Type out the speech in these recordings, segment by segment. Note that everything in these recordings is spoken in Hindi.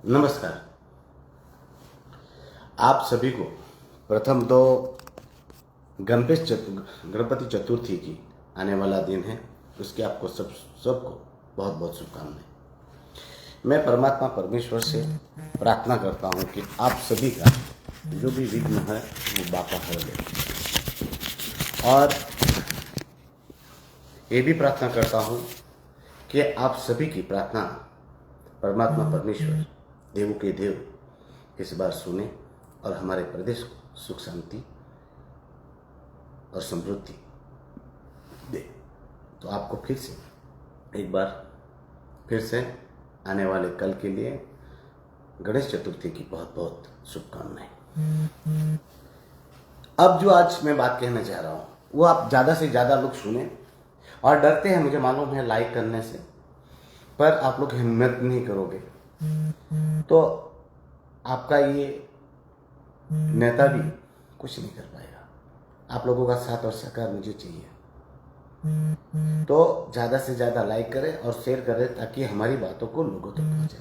नमस्कार। आप सभी को प्रथम तो गणपति चतुर्थी की आने वाला दिन है, उसके आपको सबको बहुत बहुत शुभकामनाएं। मैं परमात्मा परमेश्वर से प्रार्थना करता हूं कि आप सभी का जो भी विघ्न है वो बापा हर ले, और ये भी प्रार्थना करता हूं कि आप सभी की प्रार्थना परमात्मा परमेश्वर देवों के देव इस बार सुने और हमारे प्रदेश को सुख शांति और समृद्धि दे। तो आपको फिर से एक बार फिर से आने वाले कल के लिए गणेश चतुर्थी की बहुत बहुत शुभकामनाएं। अब जो आज मैं बात कहना चाह रहा हूँ वो आप ज़्यादा से ज़्यादा लोग सुने, और डरते हैं, मुझे मालूम है, लाइक करने से, पर आप लोग हिम्मत नहीं करोगे तो आपका ये नेता भी कुछ नहीं कर पाएगा। आप लोगों का साथ और सहकार मुझे चाहिए, तो ज़्यादा से ज़्यादा लाइक करें और शेयर करें ताकि हमारी बातों को लोगों तक पहुंचे।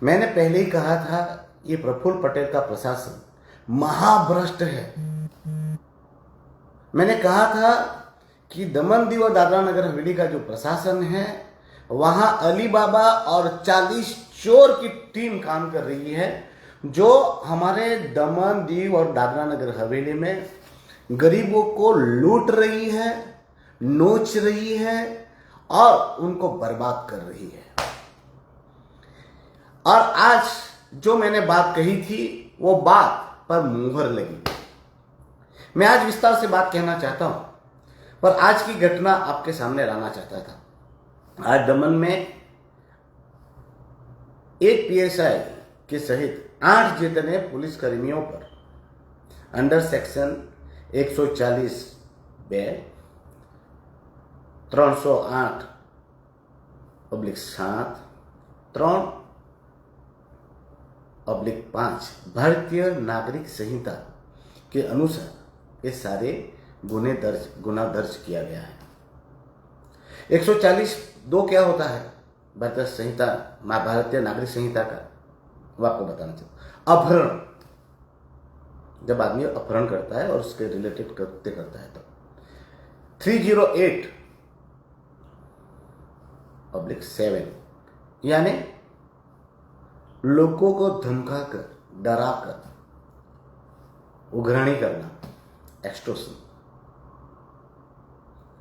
मैंने पहले ही कहा था, ये प्रफुल्ल पटेल का प्रशासन महाभ्रष्ट है। मैंने कहा था कि दमन दीव और दादरा नगर हवेली का जो प्रशासन है वहां अलीबाबा और 40 चोर की टीम काम कर रही है, जो हमारे दमन दीव और दादरा नगर हवेली में गरीबों को लूट रही है, नोच रही है और उनको बर्बाद कर रही है। और आज जो मैंने बात कही थी वो बात पर मुहर लगी। मैं आज विस्तार से बात कहना चाहता हूं, पर आज की घटना आपके सामने लाना चाहता था। आज दमन में एक पीएसआई के सहित 8 जितने पुलिसकर्मियों पर अंडर सेक्शन 140 बे 308/7 3/5 भारतीय नागरिक संहिता के अनुसार ये सारे गुना दर्ज किया गया है। 140(2) क्या होता है भारतीय नागरिक संहिता का, वो आपको बताना चाहता हूं। अपहरण, जब आदमी अपहरण करता है और उसके रिलेटेड कृत्य करता है तो 308/7 यानी लोगों को धमकाकर, डराकर उग्रणी करना, एक्सटॉर्शन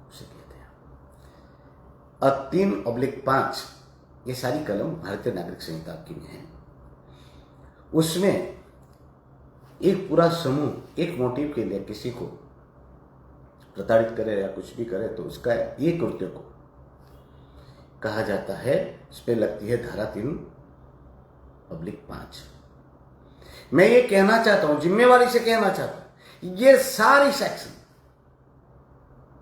उसे कहते हैं। और 3/5 ये सारी कलम भारतीय नागरिक संहिता की में है। उसमें एक पूरा समूह एक मोटिव के लिए किसी को प्रताड़ित करे या कुछ भी करे तो उसका ये कृत्य को कहा जाता है, उस पर लगती है धारा 3/5। मैं ये कहना चाहता हूं, जिम्मेवारी से कहना चाहता हूं, ये सारी सेक्शन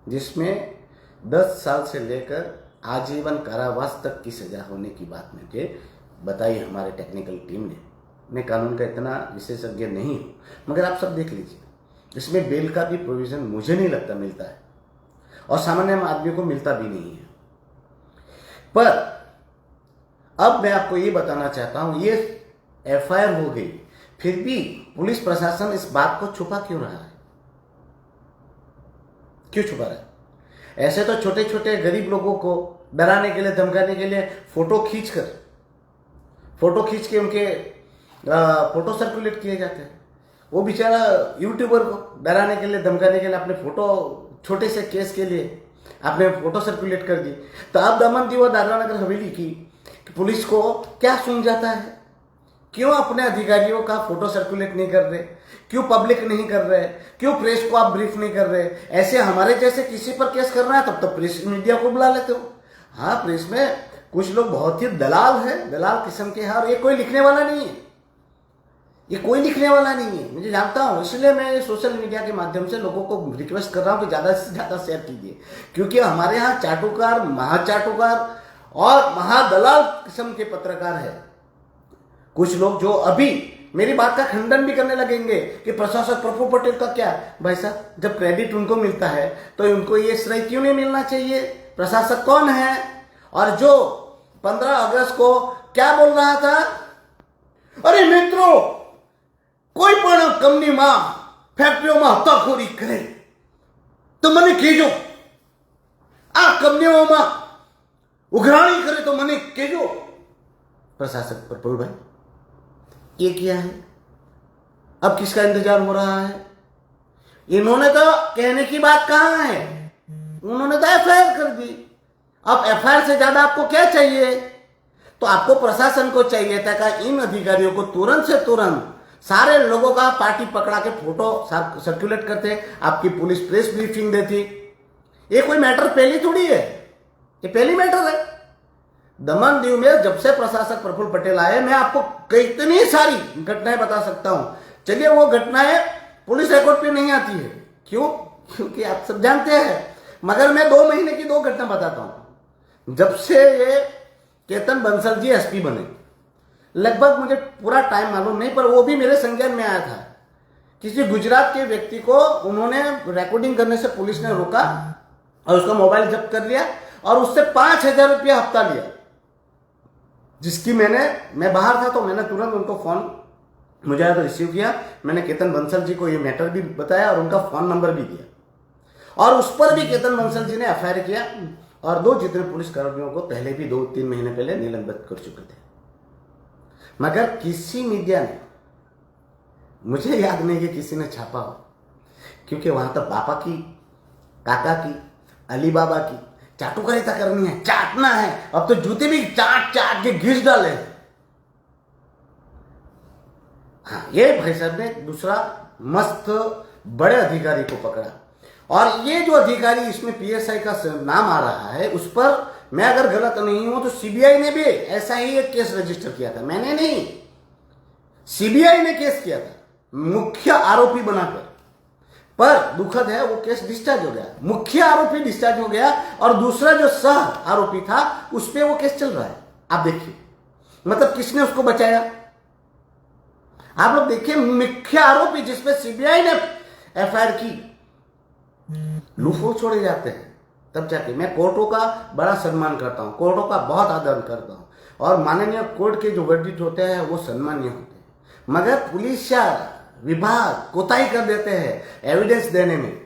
जिसमें 10 साल से लेकर आजीवन कारावास तक की सजा होने की बात मुझे बताई हमारे टेक्निकल टीम ने। मैं कानून का इतना विशेषज्ञ नहीं हूं, मगर आप सब देख लीजिए, इसमें बेल का भी प्रोविजन मुझे नहीं लगता मिलता है, और सामान्य आदमी को मिलता भी नहीं है। पर अब मैं आपको ये बताना चाहता हूं, ये एफआईआर हो गई, फिर भी पुलिस प्रशासन इस बात को छुपा क्यों रहा है? क्यों छुपा रहा है? ऐसे तो छोटे छोटे गरीब लोगों को डराने के लिए, धमकाने के लिए फोटो खींच के उनके फोटो सर्कुलेट किए जाते हैं। वो बेचारा यूट्यूबर को डराने के लिए, धमकाने के लिए अपने फोटो, छोटे से केस के लिए आपने फोटो सर्कुलेट कर दी। तो अब दमन दीव और दादरा नगर हवेली की पुलिस को क्या सूझ जाता है? क्यों अपने अधिकारियों का फोटो सर्कुलेट नहीं कर रहे? क्यों पब्लिक नहीं कर रहे? क्यों प्रेस को आप ब्रीफ नहीं कर रहे? ऐसे हमारे जैसे किसी पर केस करना है तब तो प्रेस मीडिया को बुला लेते हो। हाँ, प्रेस में कुछ लोग बहुत ही दलाल है, दलाल किस्म के हैं, और ये कोई लिखने वाला नहीं है, ये कोई लिखने वाला नहीं है, मुझे जानता हूं। इसलिए मैं सोशल मीडिया के माध्यम से लोगों को रिक्वेस्ट कर रहा हूं कि ज्यादा से ज्यादा शेयर कीजिए, क्योंकि हमारे यहाँ चाटुकार, महाचाटुकार और महादलाल किस्म के पत्रकार है। कुछ लोग जो अभी मेरी बात का खंडन भी करने लगेंगे कि प्रशासक प्रफुल्ल पटेल का क्या। भाई साहब, जब क्रेडिट उनको मिलता है तो उनको ये श्रेय क्यों नहीं मिलना चाहिए? प्रशासक कौन है? और जो 15 अगस्त को क्या बोल रहा था અરે મિત્રો, કોઈ પણ કંપનીમાં ફેક્ટરીઓમાં હત્યાખોરી કરે તો મને કહેજો. આ કંપનીઓમાં उघराणी करे तो मने केजो. प्रशासक प्रफुल्ल भाई, ये किया है, अब किसका इंतजार हो रहा है? इन्होंने तो कहने की बात कहाँ है, उन्होंने तो एफआईआर कर दी. अब एफआईआर से ज्यादा आपको क्या चाहिए? तो आपको प्रशासन को चाहिए था कि इन अधिकारियों को तुरंत से तुरंत सारे लोगों का पार्टी पकड़ा के फोटो सर्कुलेट करते, आपकी पुलिस प्रेस ब्रीफिंग देती. ये कोई मैटर पहली थोड़ी है, ये पहली मैटर है. दमन दीव में जब से प्रशासक प्रफुल्ल पटेल आए, मैं आपको कितनी सारी घटनाएं बता सकता हूं. चलिए, वो घटनाएं पुलिस रिकॉर्ड पे नहीं आती है. क्यों? क्योंकि आप सब जानते हैं. मगर मैं 2 महीने की 2 घटना बताता हूं. जब से ये केतन बंसल जी एसपी बने, लगभग मुझे पूरा टाइम मालूम नहीं, पर वो भी मेरे संज्ञान में आया था. किसी गुजरात के व्यक्ति को उन्होंने रिकॉर्डिंग करने से पुलिस ने रोका और उसका मोबाइल जब्त कर लिया और उससे 5,000 रुपया हफ्ता लिया. जिसकी मैं बाहर था तो मैंने तुरंत उनको फोन मुझे आया तो रिसीव किया. मैंने केतन बंसल जी को ये मैटर भी बताया और उनका फोन नंबर भी दिया, और उस पर भी केतन बंसल जी ने एफआईआर किया और 2 जितने पुलिस कर्मियों को पहले भी 2-3 महीने पहले निलंबित कर चुके थे. मगर किसी मीडिया ने, मुझे याद नहीं कि किसी ने छापा हो, क्योंकि वहां तो पापा की, काका की, अली बाबा की चाटुकारिता करनी है, चाटना है. अब तो जूते भी चाट चाट के घिस डाले. हाँ, ये भाई साहब ने दूसरा मस्त बड़े अधिकारी को पकड़ा, और ये जो अधिकारी इसमें पीएसआई का नाम आ रहा है, उस पर मैं अगर गलत नहीं हूं तो सीबीआई ने भी ऐसा ही एक केस रजिस्टर किया था. मैंने नहीं, सीबीआई ने केस किया था मुख्य आरोपी बनाकर. पर दुखद है, वो केस डिस्चार्ज हो गया. मुख्य आरोपी डिस्चार्ज हो गया और दूसरा जो सह आरोपी था उस पर वो केस चल रहा है. आप देखिए, मतलब किसने उसको बचाया? आप लोग देखिए, मुख्य आरोपी जिसपे सीबीआई ने एफआईआर की, लूफो छोड़े जाते हैं. तब जाके मैं कोर्टों का बड़ा सम्मान करता हूं, कोर्टों का बहुत आदर करता हूं, और माननीय कोर्ट के जो वर्डिक्ट होते हैं वो सम्मानीय होते हैं. मगर पुलिस या विभाग कोताही कर देते हैं एविडेंस देने में,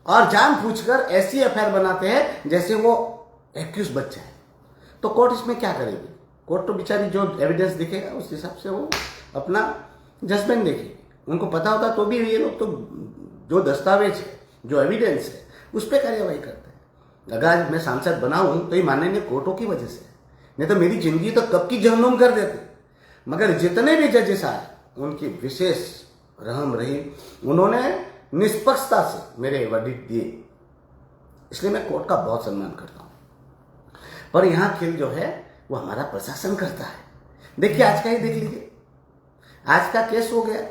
और जानबूझकर ऐसी एफआईआर बनाते हैं जैसे वो एक्यूज बच्चा है. तो कोर्ट इसमें क्या करेगी? कोर्ट तो बेचारी जो एविडेंस दिखेगा उस हिसाब से वो अपना जजमेंट देखेगी. उनको पता होता तो भी ये लोग तो जो दस्तावेज है, जो एविडेंस है, उस पर कार्यवाही करते हैं. अगर आज मैं सांसद बना हूं तो ये माननीय कोर्टों की वजह से, नहीं तो मेरी जिंदगी तो कब की जहन्नुम कर देते. मगर जितने भी जजेस आए उनकी विशेष रहम रही, उन्होंने निष्पक्षता से मेरे वर्डिक्ट दिए, इसलिए मैं कोर्ट का बहुत सम्मान करता हूं. पर यहां खेल जो है वो हमारा प्रशासन करता है. देखिए, आज का ही देख लीजिए, आज का केस हो गया,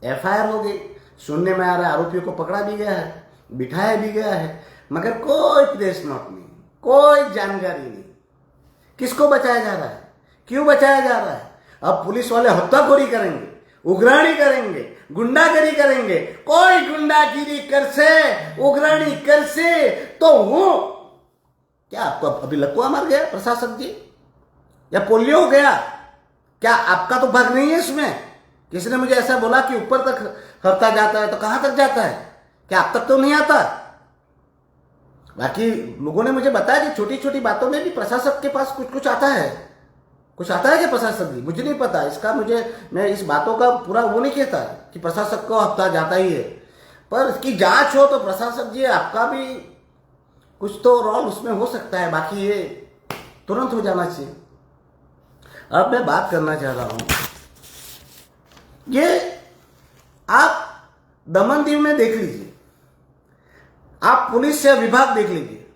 एफआईआर हो गई, सुनने में आ रहा है आरोपियों को पकड़ा भी गया है, बिठाया भी गया है, मगर कोई प्रेस नोट नहीं, कोई जानकारी नहीं. किसको बचाया जा रहा है? क्यों बचाया जा रहा है? अब पुलिस वाले हत्याखोरी करेंगे, उग्राणी करेंगे, गुंडागिरी करेंगे. कोई गुंडागिरी कर से, उग्राणी कर से तो हूं क्या? आपको अभी लकवा मार गया प्रशासक जी, या पोलियो हो गया क्या? आपका तो भाग नहीं है इसमें. किसी ने मुझे ऐसा बोला कि ऊपर तक हफ्ता जाता है, तो कहां तक जाता है? क्या आप तक तो नहीं आता? बाकी लोगों ने मुझे बताया कि छोटी छोटी बातों में भी प्रशासक के पास कुछ कुछ आता है. कुछ आता है क्या प्रशासक जी? मुझे नहीं पता इसका. मैं इस बातों का पूरा वो नहीं कहता कि प्रशासक को हफ्ता जाता ही है, पर इसकी जांच हो तो प्रशासक जी आपका भी कुछ तो रोल उसमें हो सकता है. बाकी ये तुरंत हो जाना चाहिए. अब मैं बात करना चाह रहा हूं, ये आप दमन दीव में देख लीजिए, आप पुलिस या विभाग देख लीजिए,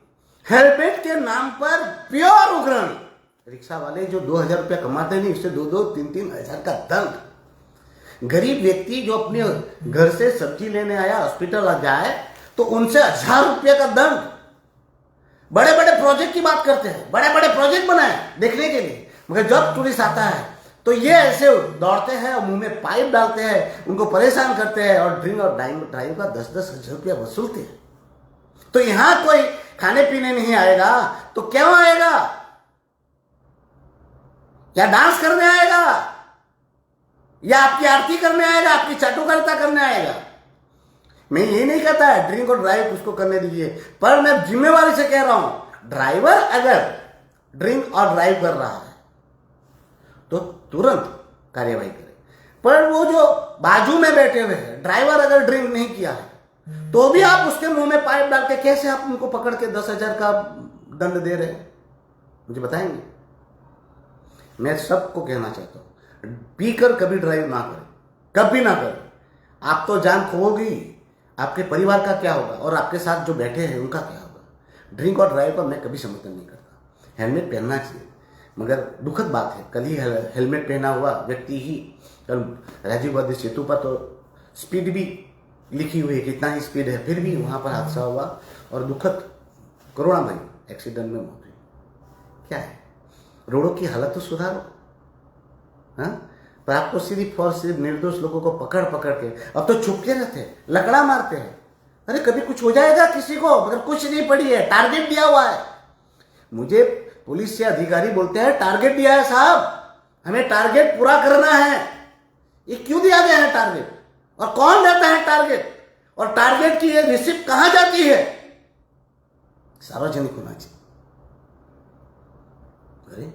हेलमेट के नाम पर प्योर उग्राणी. रिक्शा वाले जो 2,000 रुपया कमाते नहीं, उससे 2-2, 3-3 हजार का दंड. गरीब व्यक्ति जो अपने घर से सब्जी लेने आया, हॉस्पिटल जाए तो उनसे 1,000 रुपया का दंड. बड़े बड़े प्रोजेक्ट की बात करते हैं, बड़े बड़े प्रोजेक्ट बनाए देखने के लिए, मगर जब टूरिस्ट आता है तो ये ऐसे दौड़ते हैं और मुंह में पाइप डालते हैं, उनको परेशान करते हैं और ड्रिंक और ड्राइव का 10-10 हजार रुपया वसूलते हैं. तो यहां कोई खाने पीने नहीं आएगा तो क्यों आएगा? क्या डांस करने आएगा? या आपकी आरती करने आएगा, आपकी चाटुकारिता करने आएगा। मैं ये नहीं कहता है ड्रिंक और ड्राइव उसको करने दीजिए, पर मैं जिम्मेवारी से कह रहा हूं, ड्राइवर अगर ड्रिंक और ड्राइव कर रहा है तो तुरंत कार्यवाही करे। पर वो जो बाजू में बैठे हुए हैं, ड्राइवर अगर ड्रिंक नहीं किया है तो भी आप उसके मुंह में पाइप डाल के कैसे आप उनको पकड़ के 10,000 का दंड दे रहे हैं, मुझे बताएंगे? मैं सबको कहना चाहता हूं, पीकर कभी ड्राइव ना करें, कभी ना करें। आप तो जान खोगी, आपके परिवार का क्या होगा और आपके साथ जो बैठे हैं उनका क्या होगा। ड्रिंक और ड्राइव का मैं कभी समर्थन नहीं करता। हेलमेट पहनना चाहिए, मगर दुखद बात है, कल ही हेलमेट पहना हुआ व्यक्ति ही कल राजीव गांधी सेतु पर तो स्पीड भी लिखी हुई है, कितना ही स्पीड है, फिर भी वहां पर हादसा हुआ और दुखद करुणामयी एक्सीडेंट में मौत हुई। क्या है, रोडों की हालत तो सुधारो। हाँ, पर आपको सिर्फ और सिर्फ निर्दोष लोगों को पकड़ पकड़ के अब तो छुपके रहते हैं, लकड़ा मारते हैं। अरे कभी कुछ हो जाएगा किसी को, मगर कुछ नहीं पड़ी है, टारगेट दिया हुआ है। मुझे पुलिस से अधिकारी बोलते हैं टारगेट दिया है साहब, हमें टारगेट पूरा करना है। ये क्यों दिया गया है टारगेट, और कौन देता है टारगेट, और टारगेट की ये रिसिप्ट कहां जाती है? सार्वजनिक होना चाहिए। अरे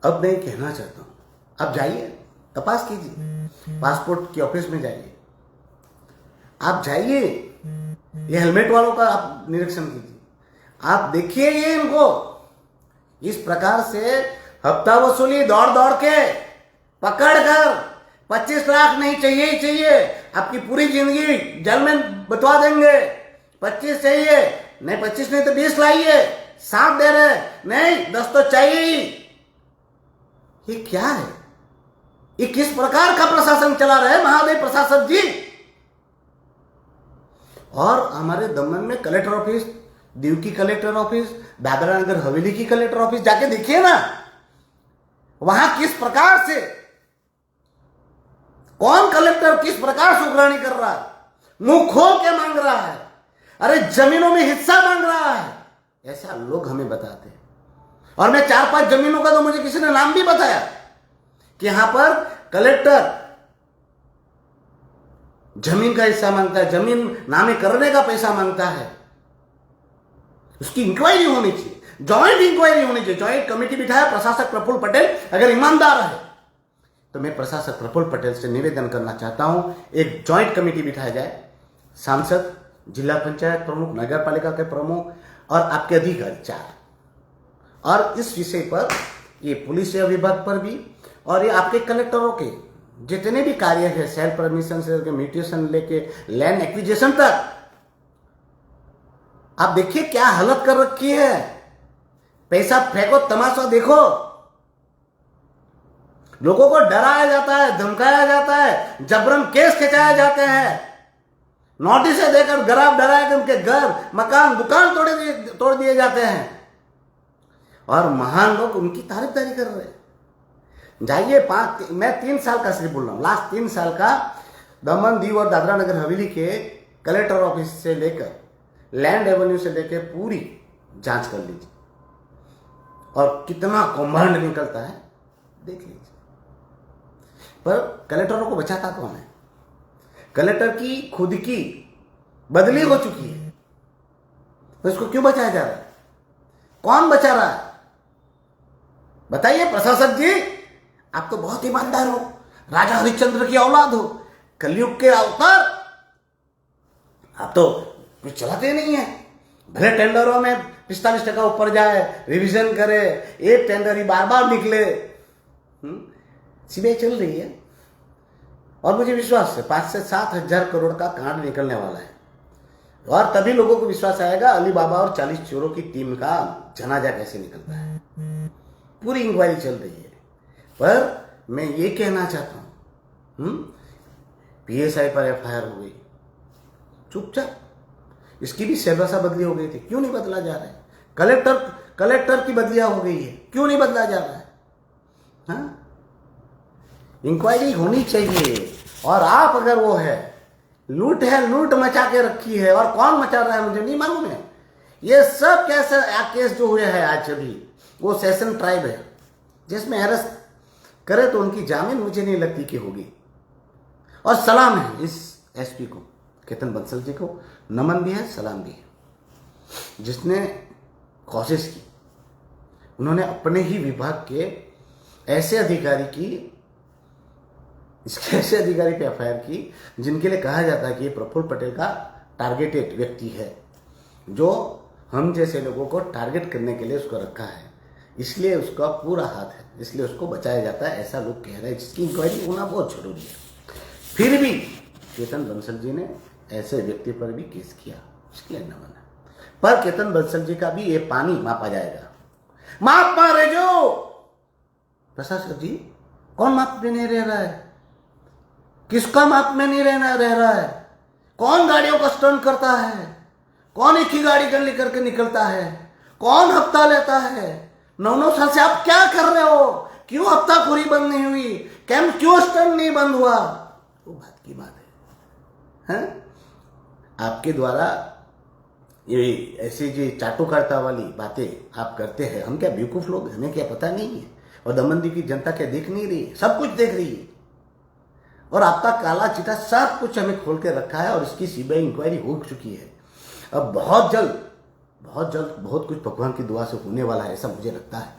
अब मैं कहना चाहता हूं, आप जाइए, तपास कीजिए, पासपोर्ट के ऑफिस में जाइए, आप जाइए, ये हेलमेट वालों का आप निरीक्षण कीजिए, आप देखिए ये इनको इस प्रकार से हफ्ता वसूली दौड़ दौड़ के पकड़ कर 25 लाख नहीं चाहिए ही चाहिए, आपकी पूरी जिंदगी जेल में बतवा देंगे। 25 चाहिए, नहीं 25 नहीं तो 20 लाइए, 7 दे रहे, नहीं 10 तो चाहिए ही। ये क्या है, ये किस प्रकार का प्रशासन चला रहे महादेव प्रशासक जी? और हमारे दमन में कलेक्टर ऑफिस, दीव की कलेक्टर ऑफिस, दादरा नगर हवेली की कलेक्टर ऑफिस जाके देखिए ना, वहां किस प्रकार से कौन कलेक्टर किस प्रकार से उग्राणी कर रहा है, मुंह खोल के मांग रहा है, अरे जमीनों में हिस्सा मांग रहा है। ऐसा लोग हमें बताते हैं, और मैं 4-5 जमीनों का तो मुझे किसी ने नाम भी बताया कि यहां पर कलेक्टर जमीन का हिस्सा मांगता है, जमीन नामे करने का पैसा मांगता है। उसकी इंक्वायरी होनी चाहिए, जॉइंट इंक्वायरी होनी चाहिए। जॉइंट कमेटी बिठाया प्रशासक प्रफुल्ल पटेल, अगर ईमानदार है तो मैं प्रशासक प्रफुल्ल पटेल से निवेदन करना चाहता हूं, एक जॉइंट कमेटी बिठाया जाए, सांसद, जिला पंचायत प्रमुख, नगर पालिका के प्रमुख और आपके अधिकारी 4, और इस विषय पर ये पुलिस विभाग पर भी और ये आपके कलेक्टरों के जितने भी कार्य है, सेल्फ परमिशन से लेकर म्यूटेशन लेके लैंड एक्विजिशन तक, आप देखिए क्या हालत कर रखी है। पैसा फेंको, तमाशा देखो, लोगों को डराया जाता है, धमकाया जाता है, जबरन केस खिंचाए जाते हैं, नोटिस देकर डराया कि उनके घर मकान दुकान तोड़ दिए जाते हैं, और महान लोग उनकी तारीफदारी कर रहे हैं। जाइए, मैं 3 साल का सिर्फ बोल रहा हूं, लास्ट 3 साल का दमन, दीव और दादरा नगर हवेली के कलेक्टर ऑफिस से लेकर लैंड एवेन्यू से लेकर पूरी जांच कर लीजिए, और कितना कौभांड निकलता है देख लीजिए। पर कलेक्टरों को बचाता कौन है? कलेक्टर की खुद की बदली हो चुकी है, तो इसको क्यों बचाया जा रहा है? कौन बचा रहा है? बताइए प्रशासक जी, आप तो बहुत ईमानदार हो, राजा हरिश्चंद्र की औलाद हो, कलयुग के अवतार, आप तो कुछ चलाते नहीं है। भले टेंडरों में 45% ऊपर जाए, रिवीजन करे, एक टेंडर ही बार निकले, सीबीआई चल रही है, और मुझे विश्वास है 5 से 7 हजार करोड़ का कांड निकलने वाला है, और तभी लोगों को विश्वास आएगा अली बाबा और 40 चोरों की टीम का जनाजा कैसे निकलता है। पूरी इंक्वायरी चल रही है। पर मैं ये कहना चाहता हूं, पीएसआई पर एफआईआर हो गई, चुपचाप, इसकी भी सेवासा बदली हो गई थी, क्यों नहीं बदला जा रहा है? कलेक्टर की बदलियां हो गई है, क्यों नहीं बदला जा रहा है? हाँ, इंक्वायरी होनी चाहिए। और आप अगर वो है लूट मचा के रखी है, और कौन मचा रहा है मुझे नहीं मालूम है। ये सब कैसे केस जो हुए हैं आज, अभी वो सेशन ट्राइब है जिसमें अरेस्ट करे तो उनकी जामीन मुझे नहीं लगती कि होगी। और सलाम है इस एसपी को, केतन बंसल जी को, नमन भी है, सलाम भी है, जिसने कोशिश की। उन्होंने अपने ही विभाग के ऐसे अधिकारी पे एफआईआर की जिनके लिए कहा जाता है कि ये प्रफुल्ल पटेल का टारगेटेड व्यक्ति है, जो हम जैसे लोगों को टारगेट करने के लिए उसको रखा है, इसलिए उसका पूरा हाथ है, इसलिए उसको बचाया जाता है, ऐसा लोग कह रहे हैं, जिसकी इंक्वायरी होना बहुत जरूरी है। फिर भी केतन बंसल जी ने ऐसे व्यक्ति पर भी केस किया, इसके लिए नमन है। पर केतन बंसल जी का भी ये पानी मापा जाएगा। माप मारे जो प्रशासक जी, कौन माप में नहीं रह रहा है? किसका माप में नहीं रह रहा है? कौन गाड़ियों का स्टंट करता है? कौन एक ही गाड़ी कर लेकर के निकलता है? कौन हफ्ता लेता है? 9-9 साल से आप क्या कर रहे हो? क्यों हफ्ताखोरी बंद नहीं हुई? क्यों स्टंट नहीं बंद हुआ? वो बात की बात है? आपके द्वारा ये ऐसी जो चाटुकारिता वाली बातें आप करते हैं, हम क्या बेवकूफ लोग, हमें क्या पता नहीं है? और दमन की जनता क्या देख नहीं रही है? सब कुछ देख रही है, और आपका काला चिट्ठा सब कुछ हमें खोल के रखा है, और इसकी सीबीआई इंक्वायरी हो चुकी है। अब बहुत जल्द बहुत कुछ भगवान की दुआ से होने वाला है, ऐसा मुझे लगता है।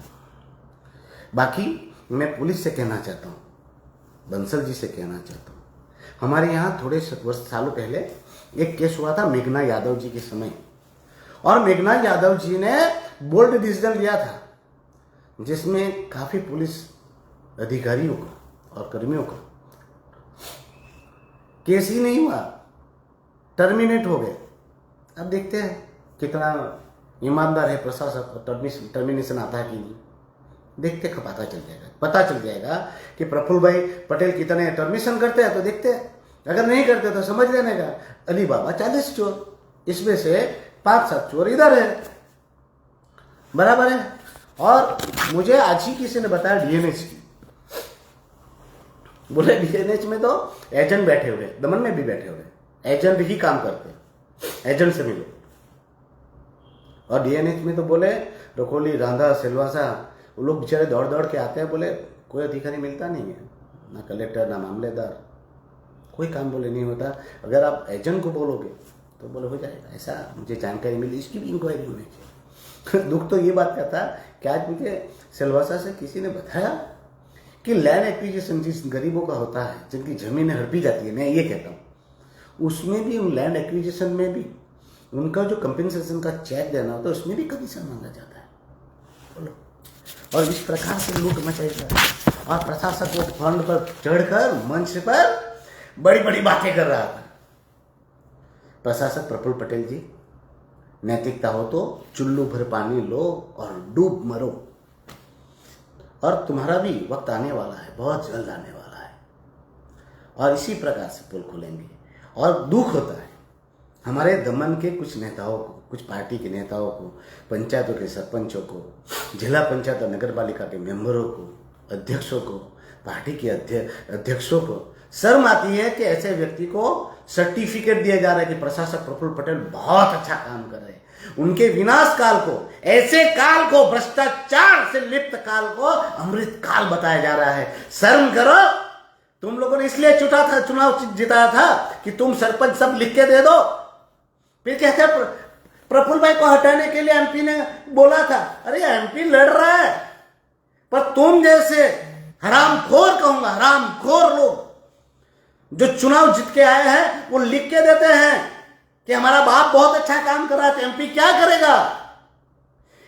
बाकी मैं पुलिस से कहना चाहता हूँ, बंसल जी से कहना चाहता हूँ, हमारे यहाँ थोड़े सालों पहले एक केस हुआ था मेघना यादव जी के समय, और मेघना यादव जी ने बोल्ड डिसीजन लिया था, जिसमें काफी पुलिस अधिकारियों का और कर्मियों का केस ही नहीं हुआ, टर्मिनेट हो गए। अब देखते हैं कितना ईमानदार है प्रशासक, और टर्मिनेशन आता है कि नहीं, देखते पता चल जाएगा कि प्रफुल्ल भाई पटेल कितने टर्मिनेशन करते हैं, तो देखते हैं। अगर नहीं करते तो समझ लेने का अली बाबा 40 चोर, इसमें से 5-7 चोर इधर है, बराबर है। और मुझे आज ही किसी ने बताया डीएनएच की, बोले डीएनएच में तो एजेंट बैठे हुए, दमन में भी बैठे हुए, एजेंट ही काम करते, एजेंट से मिलो। और डीएनएच में तो बोले रखोली, रांधा, सिलवासा, वो लोग बेचारे दौड़ दौड़ के आते हैं, बोले कोई अधिकारी मिलता नहीं है, ना कलेक्टर ना मामलेदार, कोई काम बोले नहीं होता। अगर आप एजेंट को बोलोगे तो बोले हो जाएगा, ऐसा मुझे जानकारी मिली, इसकी भी इंक्वायरी होनी चाहिए। दुख तो ये बात का था कि आज मुझे सिलवासा से किसी ने बताया कि लैंड एक्विजिशन जिस गरीबों का होता है, जिनकी जमीनें हड़पी जाती है, मैं ये कहता हूँ, उसमें भी उन लैंड एक्विजिशन में भी उनका जो कंपेंसेशन का चेक देना होता है, उसमें भी कमीशन मांगा जाता है। बोलो, और इस प्रकार से लूट मचाई जाती है, और प्रशासक को फंड पर चढ़कर मंच पर बड़ी बड़ी बातें कर रहा था। प्रशासक प्रफुल्ल पटेल जी, नैतिकता हो तो चुल्लू भर पानी लो और डूब मरो, और तुम्हारा भी वक्त आने वाला है, बहुत जल्द आने वाला है, और इसी प्रकार से पुल खुलेंगे। और दुख होता है हमारे दमन के कुछ नेताओं को, कुछ पार्टी के नेताओं को, पंचायतों के सरपंचों को, जिला पंचायत और नगर पालिका के मेंबरों को, अध्यक्षों को, पार्टी के अध्यक्षों को शर्म आती है कि ऐसे व्यक्ति को सर्टिफिकेट दिया जा रहा है कि प्रशासक प्रफुल्ल पटेल बहुत अच्छा काम कर रहे हैं। उनके विनाश काल को, ऐसे काल को, भ्रष्टाचार से लिप्त काल को अमृत काल बताया जा रहा है। शर्म करो, तुम लोगों ने इसलिए चुनाव जिताया था कि तुम सरपंच सब लिख के दे दो। फिर कहते प्रफुल्ल भाई को हटाने के लिए एमपी ने बोला था, अरे एमपी लड़ रहा है, पर तुम जैसे हरामखोर, कहूंगा हरामखोर लोग जो चुनाव जीत के आए हैं, वो लिख के देते हैं कि हमारा बाप बहुत अच्छा काम कर रहा है, तो एमपी क्या करेगा?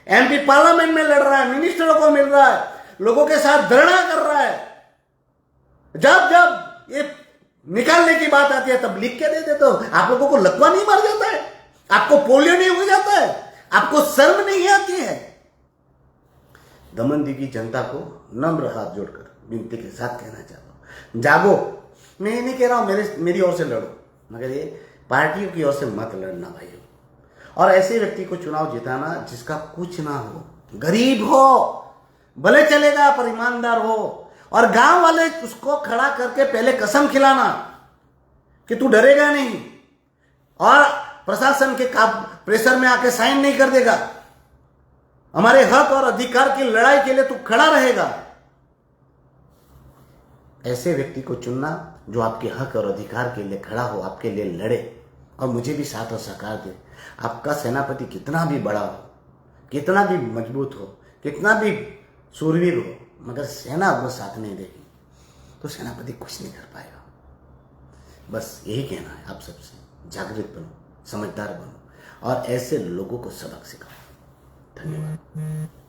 एमपी पार्लियामेंट में लड़ रहा है, मिनिस्टरों को मिल रहा है, लोगों के साथ धरना कर रहा है। जब ये निकालने की बात आती है तब लिख के दे देते हो। आप लोगों को लकवा नहीं मार जाता है? आपको पोलियो नहीं हो जाता है? आपको शर्म नहीं आती है? दमन दी की जनता को नम्र हाथ जोड़कर विनती के साथ कहना चाहता हूं, जागो। मैं ये नहीं कह रहा हूं मेरी ओर से लड़ो, मगर ये पार्टियों की ओर से मत लड़ना भाइयों। और ऐसे व्यक्ति को चुनाव जिताना जिसका कुछ ना हो, गरीब हो भले चलेगा पर ईमानदार हो, और गांव वाले उसको खड़ा करके पहले कसम खिलाना कि तू डरेगा नहीं और प्रशासन के प्रेशर में आके साइन नहीं कर देगा, हमारे हक और अधिकार की लड़ाई के लिए तू खड़ा रहेगा। ऐसे व्यक्ति को चुनना जो आपके हक और अधिकार के लिए खड़ा हो, आपके लिए लड़े और मुझे भी साथ और सहकार दे। आपका सेनापति कितना भी बड़ा हो, कितना भी मजबूत हो, कितना भी सूरवीर हो, मगर सेना अगर साथ नहीं देगी तो सेनापति कुछ नहीं कर पाएगा। बस यही कहना है आप सबसे, जागृत बनो, समझदार बनो और ऐसे लोगों को सबक सिखाओ। धन्यवाद।